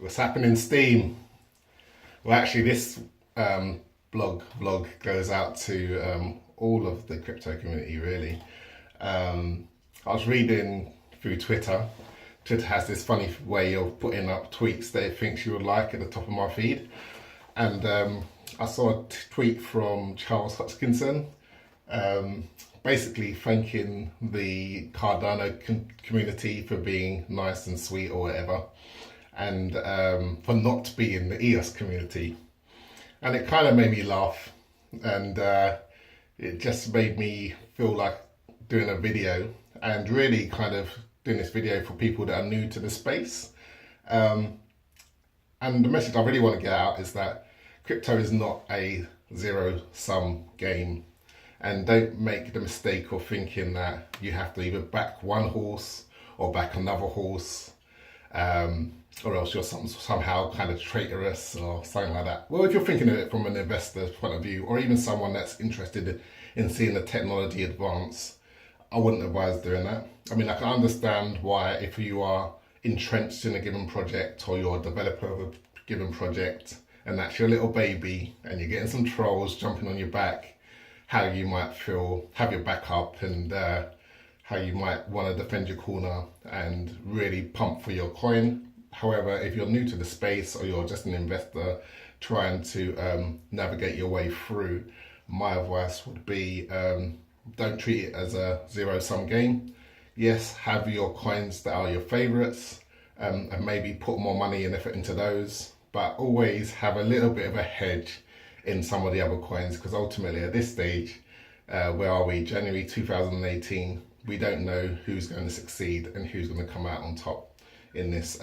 What's happening, Steam? Well, actually, this vlog goes out to all of the crypto community, really. I was reading through Twitter. Twitter has this funny way of putting up tweets that it thinks you would like at the top of my feed. And I saw a tweet from Charles Hoskinson, basically thanking the Cardano community for being nice and sweet or whatever, and for not being the EOS community. And it kind of made me laugh, and it just made me feel like doing a video and really kind of doing this video for people that are new to the space. And the message I really want to get out is that crypto is not a zero-sum game. And don't make the mistake of thinking that you have to either back one horse or back another horse, or else you're somehow kind of traitorous or something like that. Well, if you're thinking of it from an investor's point of view, or even someone that's interested in seeing the technology advance, I wouldn't advise doing that. I mean, I can understand why, if you are entrenched in a given project or you're a developer of a given project and that's your little baby and you're getting some trolls jumping on your back, how you might feel, have your back up, and how you might want to defend your corner and really pump for your coin. However, if you're new to the space or you're just an investor trying to navigate your way through, my advice would be don't treat it as a zero-sum game. Yes, have your coins that are your favorites, and maybe put more money and effort into those, but always have a little bit of a hedge in some of the other coins, because ultimately at this stage, where are we, January 2018, we don't know who's going to succeed and who's going to come out on top in this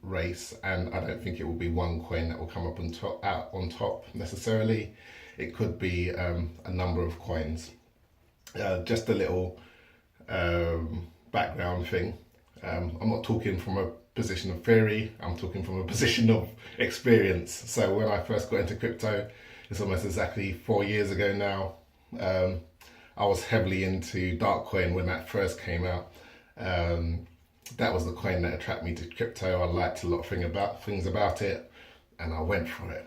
race. And I don't think it will be one coin that will come up out on top necessarily. It could be a number of coins. Just a little background thing. I'm not talking from a position of theory, I'm talking from a position of experience. So when I first got into crypto, it's almost exactly 4 years ago now, I was heavily into Darkcoin when that first came out. That was the coin that attracted me to crypto. I liked a lot of things about it, and I went for it.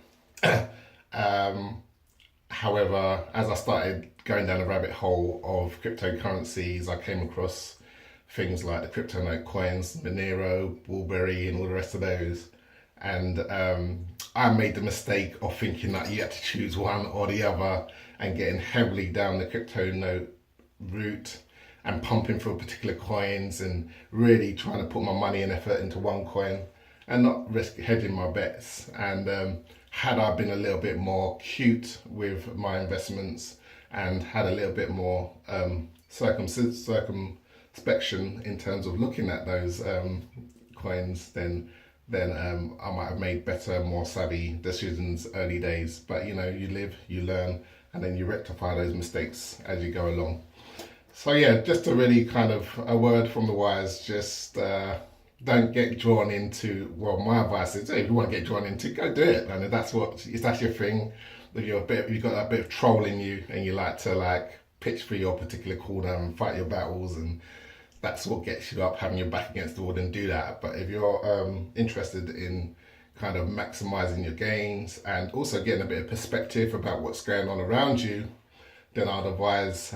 However, as I started going down a rabbit hole of cryptocurrencies, I came across things like the crypto note coins, Monero, Bullberry, and all the rest of those. And I made the mistake of thinking that you had to choose one or the other, and getting heavily down the crypto note route and pumping for particular coins and really trying to put my money and effort into one coin and not risk hedging my bets. And had I been a little bit more cute with my investments and had a little bit more circumspection in terms of looking at those coins, then I might have made better, more savvy decisions early days. But you know, you live, you learn, and then you rectify those mistakes as you go along. So yeah, just a really kind of a word from the wise, just don't get drawn into, well, my advice is, if you want to get drawn into, go do it. And if that's your thing, if you've got a bit of troll in you and you like to pitch for your particular corner and fight your battles, and that's what gets you up, having your back against the wall, and do that. But if you're interested in kind of maximizing your gains and also getting a bit of perspective about what's going on around you, then I'd advise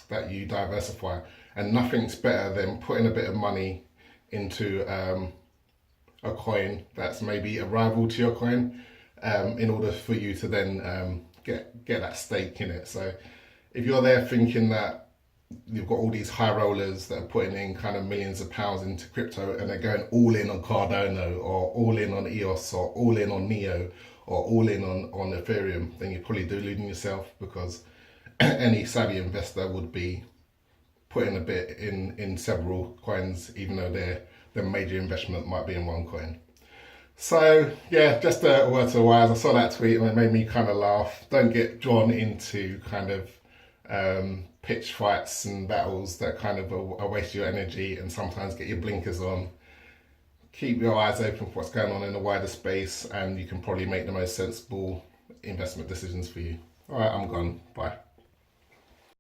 that you diversify. And nothing's better than putting a bit of money into a coin that's maybe a rival to your coin, in order for you to then get that stake in it. So if you're there thinking that you've got all these high rollers that are putting in kind of millions of pounds into crypto and they're going all in on Cardano or all in on EOS or all in on Neo or all in on Ethereum, then you're probably deluding yourself, because any savvy investor would be putting a bit in several coins, even though their major investment might be in one coin. So yeah, just a word to the wise. I saw that tweet and it made me kind of laugh. Don't get drawn into kind of pitch fights and battles that kind of waste your energy and sometimes get your blinkers on. Keep your eyes open for what's going on in the wider space, and you can probably make the most sensible investment decisions for you. All right, I'm gone. Bye.